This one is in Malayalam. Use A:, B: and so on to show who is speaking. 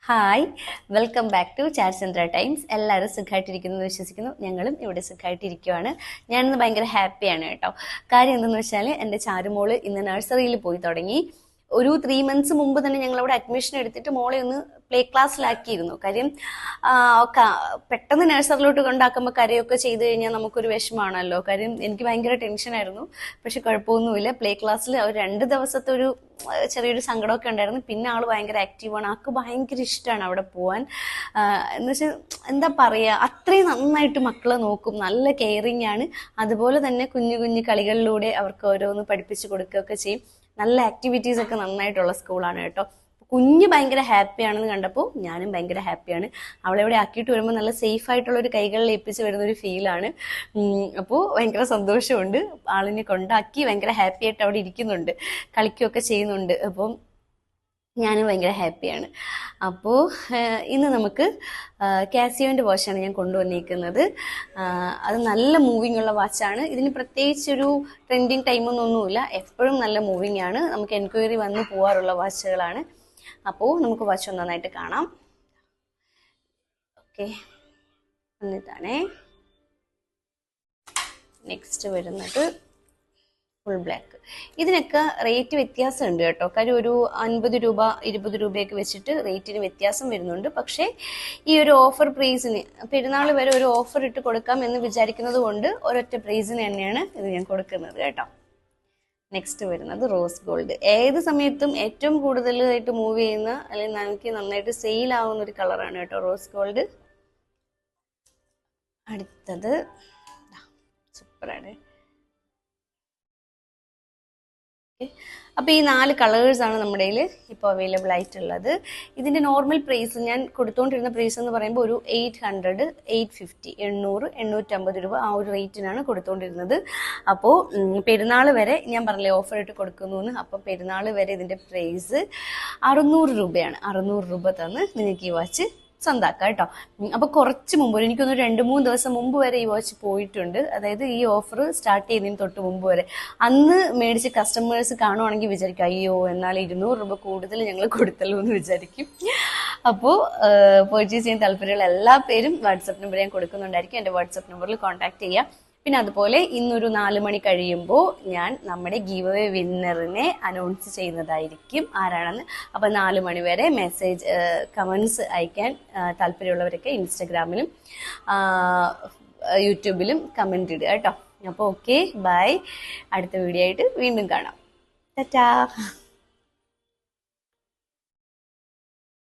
A: ഹായ്, വെൽക്കം ബാക്ക് ടു ചാറ്റ്ചന്ദ്ര ടൈംസ്. എല്ലാവരും സുഖമായിട്ടിരിക്കുന്നു എന്ന് വിശ്വസിക്കുന്നു. ഞങ്ങളും ഇവിടെ സുഖമായിട്ടിരിക്കുവാണ്. ഞാനിന്ന് ഭയങ്കര ഹാപ്പിയാണ് കേട്ടോ. കാര്യം എന്തെന്ന് വെച്ചാൽ എൻ്റെ ചാരുമോള് ഇന്ന് നഴ്സറിയിൽ പോയി തുടങ്ങി. ഒരു 3 months മുമ്പ് തന്നെ ഞങ്ങൾ അവിടെ അഡ്മിഷൻ എടുത്തിട്ട് മോളെ ഒന്ന് പ്ലേ ക്ലാസ്സിലാക്കിയിരുന്നു. കാര്യം പെട്ടെന്ന് നഴ്സറിലോട്ട് കൊണ്ടാക്കുമ്പോൾ കരയൊക്കെ ചെയ്ത് കഴിഞ്ഞാൽ നമുക്കൊരു വിഷമാണല്ലോ. കാര്യം എനിക്ക് ഭയങ്കര ടെൻഷനായിരുന്നു. പക്ഷെ കുഴപ്പമൊന്നുമില്ല. പ്ലേ ക്ലാസ്സിൽ ഒരു 2 ദിവസത്തെ ഒരു ചെറിയൊരു സങ്കടമൊക്കെ ഉണ്ടായിരുന്നു. പിന്നെ ആള് ഭയങ്കര ആക്റ്റീവാണ്. ആൾക്ക് ഭയങ്കര ഇഷ്ടമാണ് അവിടെ പോവാൻ. എന്ന് വെച്ചാൽ എന്താ പറയുക, അത്രയും നന്നായിട്ട് മക്കളെ നോക്കും. നല്ല കെയറിങ് ആണ്. അതുപോലെ തന്നെ കുഞ്ഞു കുഞ്ഞു കളികളിലൂടെ അവർക്ക് ഓരോന്ന് പഠിപ്പിച്ച് കൊടുക്കുകയൊക്കെ ചെയ്യും. നല്ല ആക്ടിവിറ്റീസ് ഒക്കെ നന്നായിട്ടുള്ള സ്കൂളാണ് കേട്ടോ. കുഞ്ഞ് ഭയങ്കര ഹാപ്പിയാണെന്ന് കണ്ടപ്പോൾ ഞാനും ഭയങ്കര ഹാപ്പിയാണ്. അവളെ ഇവിടെ ആക്കിയിട്ട് വരുമ്പോൾ നല്ല സേഫ് ആയിട്ടുള്ള ഒരു കൈകളിൽ ഏൽപ്പിച്ച് വരുന്ന ഒരു ഫീലാണ്. അപ്പോൾ ഭയങ്കര സന്തോഷമുണ്ട്. ആളിനെ കൊണ്ടാക്കി ഭയങ്കര ഹാപ്പി ആയിട്ട് അവിടെ ഇരിക്കുന്നുണ്ട്, കളിക്കുകയൊക്കെ ചെയ്യുന്നുണ്ട്. അപ്പം ഞാനും ഭയങ്കര ഹാപ്പിയാണ്. അപ്പോൾ ഇന്ന് നമുക്ക് കാസിയോൻ്റെ വാച്ചാണ് ഞാൻ കൊണ്ടുവന്നിരിക്കുന്നത്. അത് നല്ല മൂവിങ് ഉള്ള വാച്ചാണ്. ഇതിന് പ്രത്യേകിച്ചൊരു ട്രെൻഡിങ് ടൈമൊന്നുമില്ല. എപ്പോഴും നല്ല മൂവിങ് ആണ്. നമുക്ക് എൻക്വയറി വന്ന് പോകാറുള്ള വാച്ചുകളാണ്. അപ്പോൾ നമുക്ക് വാച്ച് നന്നായിട്ട് കാണാം. ഓക്കെ, എന്നിട്ടാണേ നെക്സ്റ്റ് വരുന്നത് ഫുൾ ബ്ലാക്ക്. ഇതിനൊക്കെ റേറ്റ് വ്യത്യാസമുണ്ട് കേട്ടോ. കാര്യം ഒരു 50 രൂപ 20 രൂപയൊക്കെ വെച്ചിട്ട് റേറ്റിന് വ്യത്യാസം വരുന്നുണ്ട്. പക്ഷേ ഈ ഒരു ഓഫർ പ്രൈസിന് പെരുന്നാൾ വരെ ഒരു ഓഫർ ഇട്ട് കൊടുക്കാം എന്ന് വിചാരിക്കുന്നത് കൊണ്ട് ഒരൊറ്റ പ്രൈസിന് തന്നെയാണ് ഇത് ഞാൻ കൊടുക്കുന്നത് കേട്ടോ. നെക്സ്റ്റ് വരുന്നത് റോസ് ഗോൾഡ്. ഏത് സമയത്തും ഏറ്റവും കൂടുതലായിട്ട് മൂവ് ചെയ്യുന്ന അല്ലെങ്കിൽ നമുക്ക് നന്നായിട്ട് സെയിൽ ആവുന്ന ഒരു കളറാണ് കേട്ടോ റോസ് ഗോൾഡ്. അടുത്തത് സൂപ്പറാണ്. അപ്പോൾ ഈ 4 കളേഴ്സാണ് നമ്മുടെ കയ്യിൽ ഇപ്പോൾ അവൈലബിൾ ആയിട്ടുള്ളത്. ഇതിൻ്റെ നോർമൽ പ്രൈസ് ഞാൻ കൊടുത്തുകൊണ്ടിരുന്ന പ്രൈസ് എന്ന് പറയുമ്പോൾ ഒരു 800, 850, 800, 850 രൂപ ആ ഒരു റേറ്റിനാണ് കൊടുത്തുകൊണ്ടിരുന്നത്. അപ്പോൾ പെരുന്നാൾ വരെ ഞാൻ പറഞ്ഞില്ലേ ഓഫർ ഇട്ട് കൊടുക്കുന്നു എന്ന്. അപ്പം പെരുന്നാൾ വരെ ഇതിൻ്റെ പ്രൈസ് 600 രൂപയാണ്. 600 രൂപ തന്ന് നിങ്ങൾക്ക് ഈ വാച്ച് സ്വന്താക്കാം കേട്ടോ. അപ്പോൾ കുറച്ച് മുമ്പ് എനിക്കൊന്ന് 2-3 ദിവസം മുമ്പ് വരെ ഈ വാച്ച് പോയിട്ടുണ്ട്. അതായത് ഈ ഓഫർ സ്റ്റാർട്ട് ചെയ്യുന്നതിന് തൊട്ട് മുമ്പ് വരെ. അന്ന് മേടിച്ച് കസ്റ്റമേഴ്സ് കാണുവാണെങ്കിൽ വിചാരിക്കും അയ്യോ എന്നാൽ 200 രൂപ കൂടുതൽ ഞങ്ങൾ കൊടുത്തല്ലോ എന്ന് വിചാരിക്കും. അപ്പോൾ പർച്ചേസ് ചെയ്യാൻ താല്പര്യമുള്ള എല്ലാ പേരും വാട്സപ്പ് നമ്പർ ഞാൻ കൊടുക്കുന്നുണ്ടായിരിക്കും. എൻ്റെ വാട്സപ്പ് നമ്പറിൽ കോൺടാക്ട് ചെയ്യാം. പിന്നെ അതുപോലെ ഇന്നൊരു 4 മണി കഴിയുമ്പോൾ ഞാൻ നമ്മുടെ ഗീവ് അവേ വിന്നറിനെ അനൗൺസ് ചെയ്യുന്നതായിരിക്കും ആരാണെന്ന്. അപ്പോൾ 4 മണി വരെ മെസ്സേജ് കമൻസ് അയക്കാൻ താല്പര്യമുള്ളവരൊക്കെ ഇൻസ്റ്റഗ്രാമിലും യൂട്യൂബിലും കമൻറ്റ് ഇടുക കേട്ടോ. അപ്പോൾ ഓക്കെ, ബൈ. അടുത്ത വീഡിയോ ആയിട്ട് വീണ്ടും കാണാം. ടാറ്റാ.